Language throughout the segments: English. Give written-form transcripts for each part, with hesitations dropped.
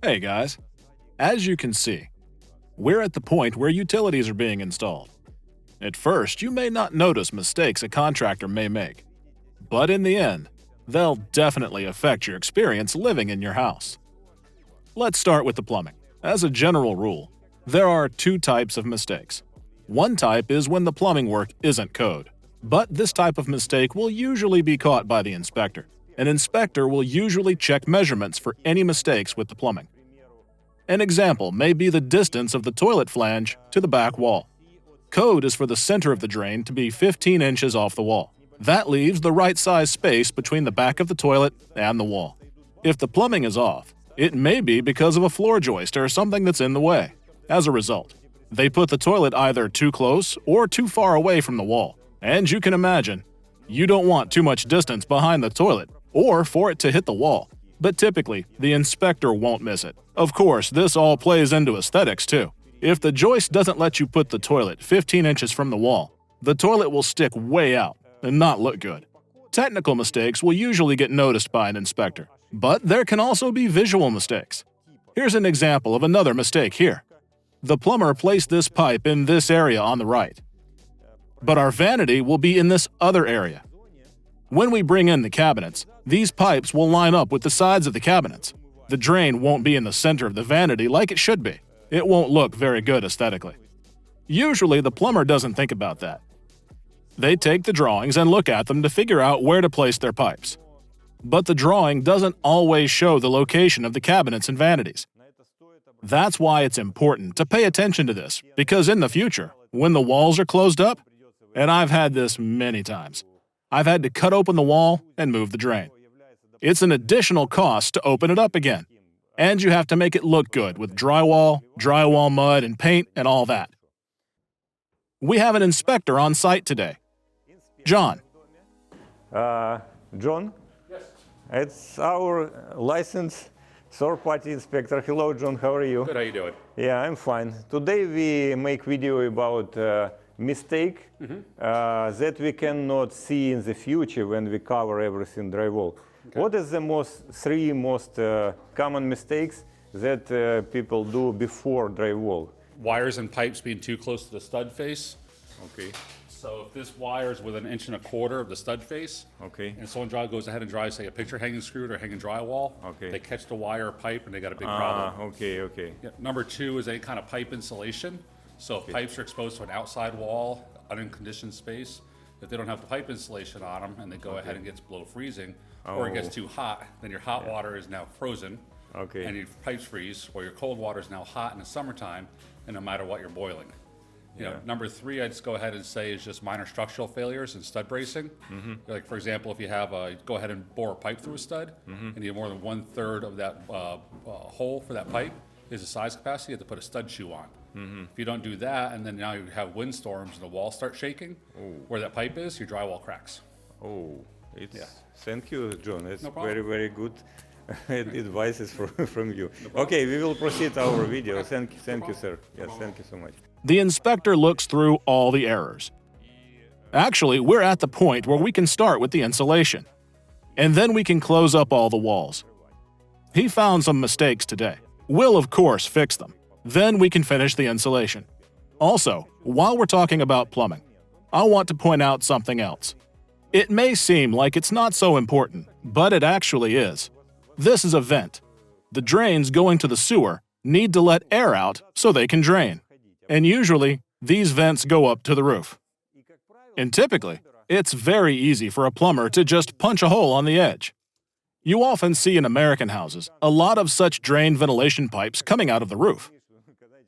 Hey guys, as you can see, we're at the point where utilities are being installed. At first, you may not notice mistakes a contractor may make, but in the end, they'll definitely affect your experience living in your house. Let's start with the plumbing. As a general rule, there are two types of mistakes. One type is when the plumbing work isn't code, but this type of mistake will usually be caught by the inspector. An inspector will usually check measurements for any mistakes with the plumbing. An example may be the distance of the toilet flange to the back wall. Code is for the center of the drain to be 15 inches off the wall. That leaves the right size space between the back of the toilet and the wall. If the plumbing is off, it may be because of a floor joist or something that's in the way. As a result, they put the toilet either too close or too far away from the wall. And you can imagine, you don't want too much distance behind the toilet or for it to hit the wall. But typically, the inspector won't miss it. Of course, this all plays into aesthetics too. If the joist doesn't let you put the toilet 15 inches from the wall, the toilet will stick way out and not look good. Technical mistakes will usually get noticed by an inspector, but there can also be visual mistakes. Here's an example of another mistake here. The plumber placed this pipe in this area on the right, but our vanity will be in this other area. When we bring in the cabinets, these pipes will line up with the sides of the cabinets. The drain won't be in the center of the vanity like it should be. It won't look very good aesthetically. Usually, the plumber doesn't think about that. They take the drawings and look at them to figure out where to place their pipes. But the drawing doesn't always show the location of the cabinets and vanities. That's why it's important to pay attention to this, because in the future, when the walls are closed up, and I've had this many times, I've had to cut open the wall and move the drain. It's an additional cost to open it up again. And you have to make it look good with drywall mud and paint and all that. We have an inspector on site today. John. John? Yes. It's our licensed third-party inspector. Hello, John. How are you? Good. How you doing? Yeah, I'm fine. Today we make video about mistake that we cannot see in the future when we cover everything drywall. Okay. What is the three most common mistakes that people do before drywall? Wires and pipes being too close to the stud face. Okay. So if this wire is within 1.25 inches of the stud face, okay, and someone goes ahead and drives, say, a picture hanging screwed or hanging drywall, okay, they catch the wire or pipe and they got a big problem. Okay. Yeah. Number two is any kind of pipe insulation. So if pipes are exposed to an outside wall, unconditioned space, if they don't have the pipe insulation on them and they go ahead and gets below freezing, or it gets too hot, then your hot water is now frozen, and your pipes freeze, or your cold water is now hot in the summertime, and no matter what you're boiling. You know, number three, I'd just go ahead and say is just minor structural failures and stud bracing. Like for example, if you have go ahead and bore a pipe through a stud, and you have more than 1/3 of that hole for that pipe is the size capacity, you have to put a stud shoe on. If you don't do that, and then now you have windstorms and the walls start shaking, where that pipe is, your drywall cracks. Thank you, John. It's problem. very good advices from you. Okay, we will proceed our video. Thank you, sir. Yes, thank you so much. The inspector looks through all the errors. Actually, we're at the point where we can start with the insulation, and then we can close up all the walls. He found some mistakes today. We'll of course fix them. Then we can finish the insulation. Also, while we're talking about plumbing, I want to point out something else. It may seem like it's not so important, but it actually is. This is a vent. The drains going to the sewer need to let air out so they can drain. And usually, these vents go up to the roof. And typically, it's very easy for a plumber to just punch a hole on the edge. You often see in American houses a lot of such drain ventilation pipes coming out of the roof.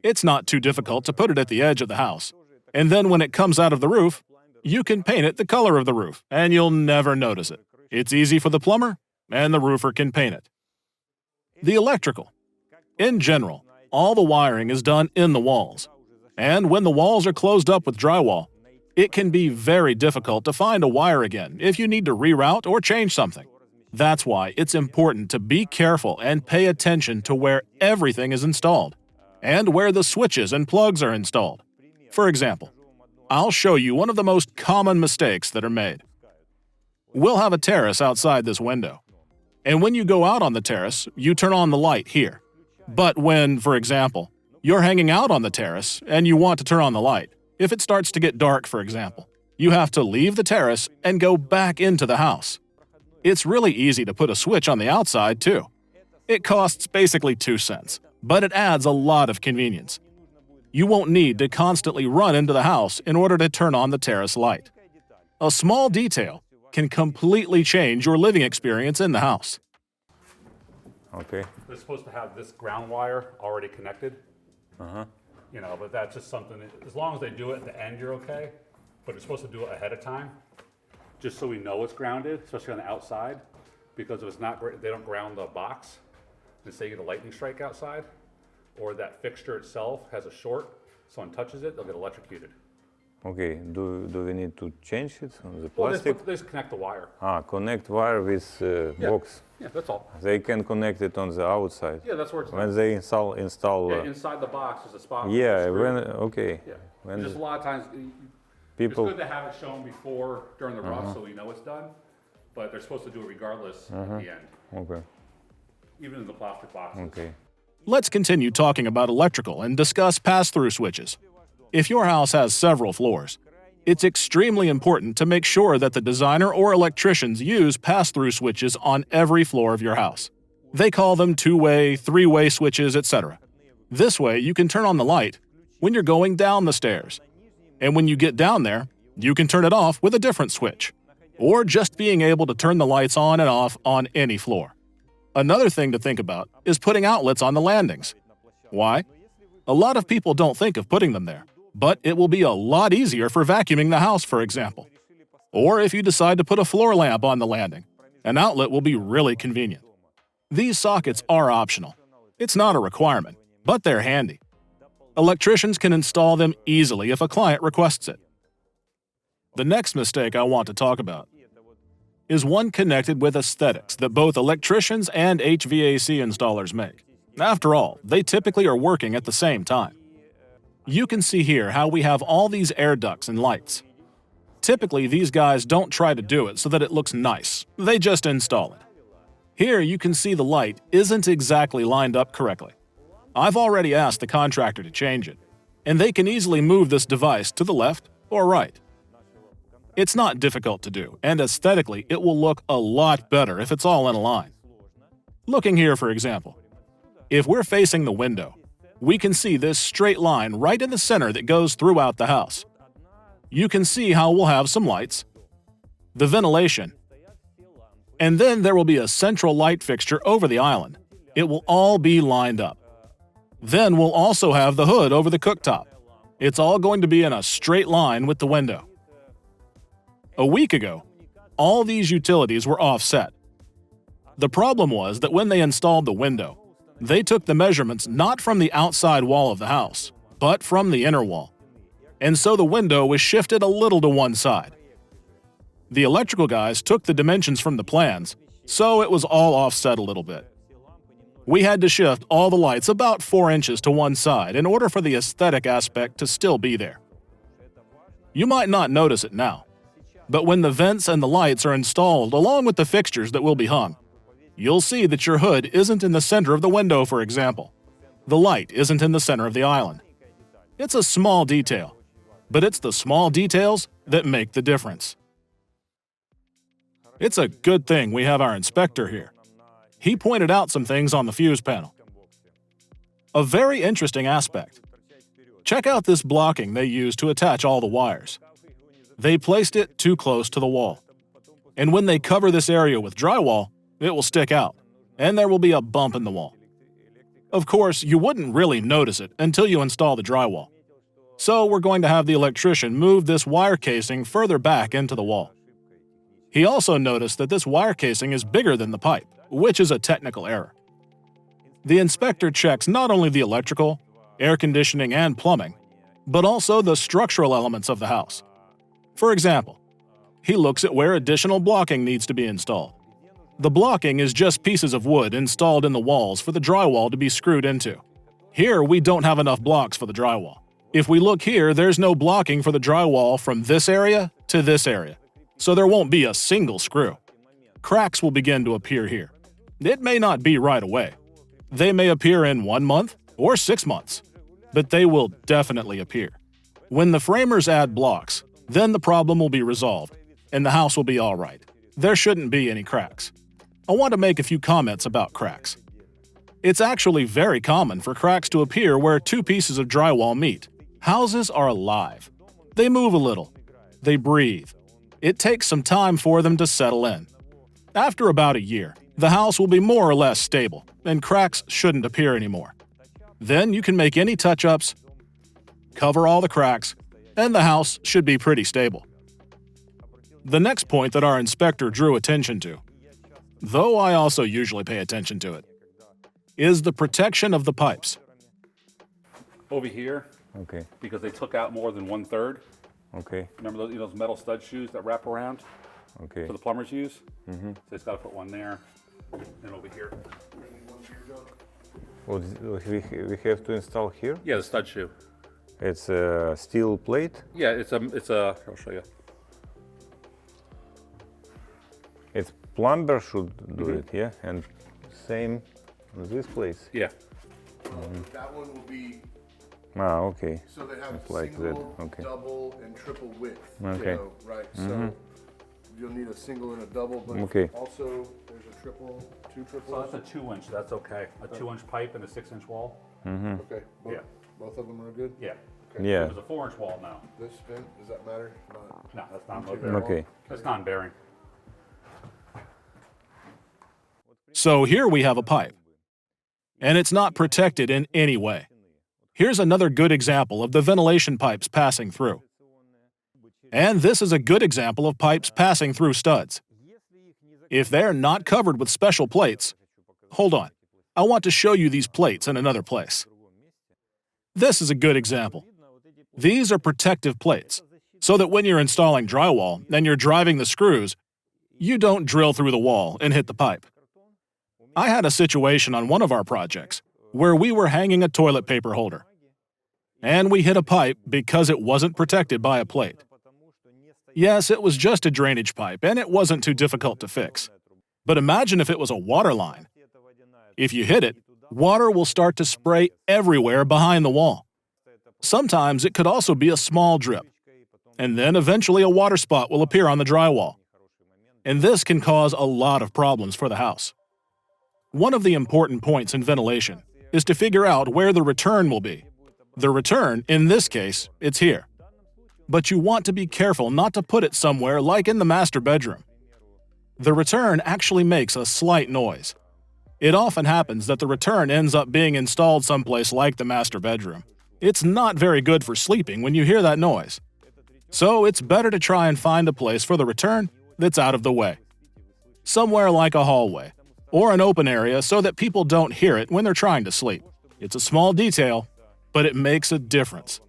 It's not too difficult to put it at the edge of the house. And then when it comes out of the roof, you can paint it the color of the roof, and you'll never notice it. It's easy for the plumber, and the roofer can paint it. The electrical. In general, all the wiring is done in the walls. And when the walls are closed up with drywall, it can be very difficult to find a wire again if you need to reroute or change something. That's why it's important to be careful and pay attention to where everything is installed, and where the switches and plugs are installed. For example, I'll show you one of the most common mistakes that are made. We'll have a terrace outside this window, and when you go out on the terrace, you turn on the light here. But when, for example, you're hanging out on the terrace and you want to turn on the light, if it starts to get dark, for example, you have to leave the terrace and go back into the house. It's really easy to put a switch on the outside, too. It costs basically 2 cents, but it adds a lot of convenience. You won't need to constantly run into the house in order to turn on the terrace light. A small detail can completely change your living experience in the house. Okay. They're supposed to have this ground wire already connected. But that's just something, as long as they do it at the end, you're okay. But they're supposed to do it ahead of time, just so we know it's grounded, especially on the outside. Because if it's not, they don't ground the box, and say you get a lightning strike outside, or that fixture itself has a short, someone touches it, they'll get electrocuted. Okay. Do we need to change it on the Well, plastic? they just connect the wire. Connect wire with box. Yeah, that's all. They can connect it on the outside. Yeah, that's where it's. When they install. Yeah, inside the box is a spot. for Yeah. the screw. Okay. Yeah. When Just a lot of times, people. it's good to have it shown before during the rough, so we know it's done. But they're supposed to do it regardless at the end, Okay. even in the plastic boxes. Okay. Let's continue talking about electrical and discuss pass-through switches. If your house has several floors, it's extremely important to make sure that the designer or electricians use pass-through switches on every floor of your house. They call them two-way, three-way switches, etc. This way, you can turn on the light when you're going down the stairs. And when you get down there, you can turn it off with a different switch, or just being able to turn the lights on and off on any floor. Another thing to think about is putting outlets on the landings. Why? A lot of people don't think of putting them there, but it will be a lot easier for vacuuming the house, for example. Or if you decide to put a floor lamp on the landing, an outlet will be really convenient. These sockets are optional. It's not a requirement, but they're handy. Electricians can install them easily if a client requests it. The next mistake I want to talk about is one connected with aesthetics that both electricians and HVAC installers make. After all, they typically are working at the same time. You can see here how we have all these air ducts and lights. Typically, these guys don't try to do it so that it looks nice. They just install it. Here you can see the light isn't exactly lined up correctly. I've already asked the contractor to change it, and they can easily move this device to the left or right. It's not difficult to do, and aesthetically it will look a lot better if it's all in a line. Looking here, for example, if we're facing the window, we can see this straight line right in the center that goes throughout the house. You can see how we'll have some lights, the ventilation, and then there will be a central light fixture over the island. It will all be lined up. Then we'll also have the hood over the cooktop. It's all going to be in a straight line with the window. A week ago, all these utilities were offset. The problem was that when they installed the window, they took the measurements not from the outside wall of the house, but from the inner wall. And so the window was shifted a little to one side. The electrical guys took the dimensions from the plans, so it was all offset a little bit. We had to shift all the lights about 4 inches to one side in order for the aesthetic aspect to still be there. You might not notice it now, but when the vents and the lights are installed along with the fixtures that will be hung, you'll see that your hood isn't in the center of the window, for example. The light isn't in the center of the island. It's a small detail, but it's the small details that make the difference. It's a good thing we have our inspector here. He pointed out some things on the fuse panel. A very interesting aspect. Check out this blocking they used to attach all the wires. They placed it too close to the wall. And when they cover this area with drywall, it will stick out, and there will be a bump in the wall. Of course, you wouldn't really notice it until you install the drywall. So we're going to have the electrician move this wire casing further back into the wall. He also noticed that this wire casing is bigger than the pipe, which is a technical error. The inspector checks not only the electrical, air conditioning, and plumbing, but also the structural elements of the house. For example, he looks at where additional blocking needs to be installed. The blocking is just pieces of wood installed in the walls for the drywall to be screwed into. Here, we don't have enough blocks for the drywall. If we look here, there's no blocking for the drywall from this area to this area, so there won't be a single screw. Cracks will begin to appear here. It may not be right away, They may appear in 1 month or 6 months, but they will definitely appear. When the framers add blocks, then the problem will be resolved, and the house will be all right. There shouldn't be any cracks. I want to make a few comments about cracks. It's actually very common for cracks to appear where two pieces of drywall meet. Houses are alive. They move a little. They breathe. It takes some time for them to settle in. After about a year, the house will be more or less stable, and cracks shouldn't appear anymore. Then you can make any touch-ups, cover all the cracks, and the house should be pretty stable. The next point that our inspector drew attention to, though I also usually pay attention to it, is the protection of the pipes. Over here, Okay. because they took out more than 1/3. Okay. Remember those, those metal stud shoes that wrap around Okay. for the plumbers use? So it's got to put one there and over here. What we have to install here? Yeah, the stud shoe. It's a steel plate. Yeah, it's a. I'll show you. It's plumber should do it, yeah, and same in this place. Yeah. That one will be, Ah, okay. so they have It's like that, single, okay. double, and triple width. Okay. So, right, so you'll need a single and a double, but Okay. also there's a triple, two So triples. that's a 2-inch. That's okay. A 2-inch pipe and a 6-inch wall. Okay, both, Yeah. both of them are good? Yeah. Yeah. There's a 4-inch wall now. This fin, does that matter? Not. No, that's not bearing. Okay. That's non-bearing. So here we have a pipe, and it's not protected in any way. Here's another good example of the ventilation pipes passing through. And this is a good example of pipes passing through studs. If they're not covered with special plates, hold on, I want to show you these plates in another place. This is a good example. These are protective plates, so that when you're installing drywall and you're driving the screws, you don't drill through the wall and hit the pipe. I had a situation on one of our projects where we were hanging a toilet paper holder, and we hit a pipe because it wasn't protected by a plate. Yes, it was just a drainage pipe, and it wasn't too difficult to fix. But imagine if it was a water line. If you hit it, water will start to spray everywhere behind the wall. Sometimes it could also be a small drip, and then eventually a water spot will appear on the drywall. And this can cause a lot of problems for the house. One of the important points in ventilation is to figure out where the return will be. The return, in this case, it's here. But you want to be careful not to put it somewhere like in the master bedroom. The return actually makes a slight noise. It often happens that the return ends up being installed someplace like the master bedroom. It's not very good for sleeping when you hear that noise. So it's better to try and find a place for the return that's out of the way. Somewhere like a hallway, or an open area so that people don't hear it when they're trying to sleep. It's a small detail, but it makes a difference.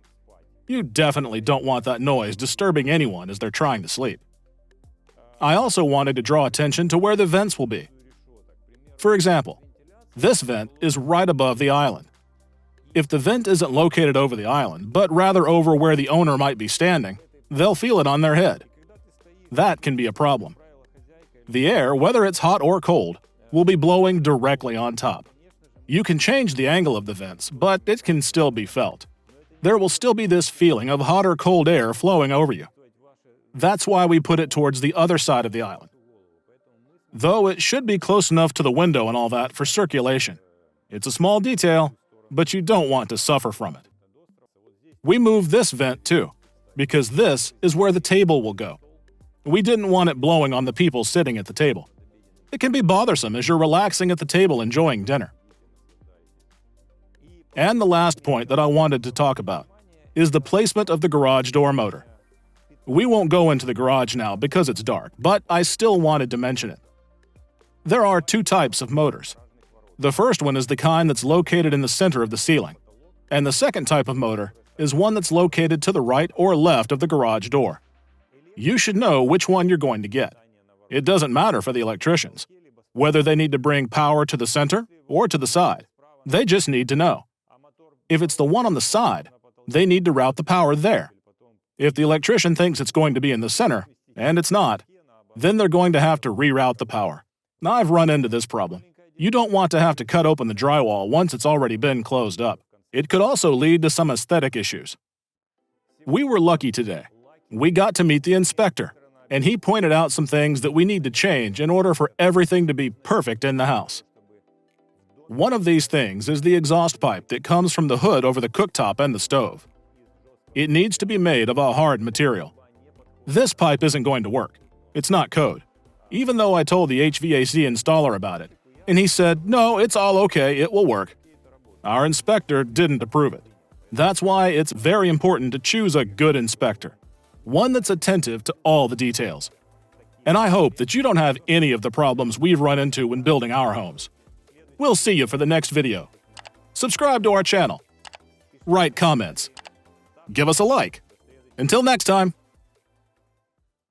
You definitely don't want that noise disturbing anyone as they're trying to sleep. I also wanted to draw attention to where the vents will be. For example, this vent is right above the island. If the vent isn't located over the island, but rather over where the owner might be standing, they'll feel it on their head. That can be a problem. The air, whether it's hot or cold, will be blowing directly on top. You can change the angle of the vents, but it can still be felt. There will still be this feeling of hot or cold air flowing over you. That's why we put it towards the other side of the island. Though it should be close enough to the window and all that for circulation. It's a small detail, but you don't want to suffer from it. We moved this vent too, because this is where the table will go. We didn't want it blowing on the people sitting at the table. It can be bothersome as you're relaxing at the table enjoying dinner. And the last point that I wanted to talk about is the placement of the garage door motor. We won't go into the garage now because it's dark, but I still wanted to mention it. There are two types of motors. The first one is the kind that's located in the center of the ceiling, and the second type of motor is one that's located to the right or left of the garage door. You should know which one you're going to get. It doesn't matter for the electricians, whether they need to bring power to the center or to the side. They just need to know. If it's the one on the side, they need to route the power there. If the electrician thinks it's going to be in the center, and it's not, then they're going to have to reroute the power. Now, I've run into this problem. You don't want to have to cut open the drywall once it's already been closed up. It could also lead to some aesthetic issues. We were lucky today. We got to meet the inspector, and he pointed out some things that we need to change in order for everything to be perfect in the house. One of these things is the exhaust pipe that comes from the hood over the cooktop and the stove. It needs to be made of a hard material. This pipe isn't going to work. It's not code. Even though I told the HVAC installer about it, and he said, no, it's all okay, it will work. Our inspector didn't approve it. That's why it's very important to choose a good inspector, one that's attentive to all the details. And I hope that you don't have any of the problems we've run into when building our homes. We'll see you for the next video. Subscribe to our channel. Write comments. Give us a like. Until next time.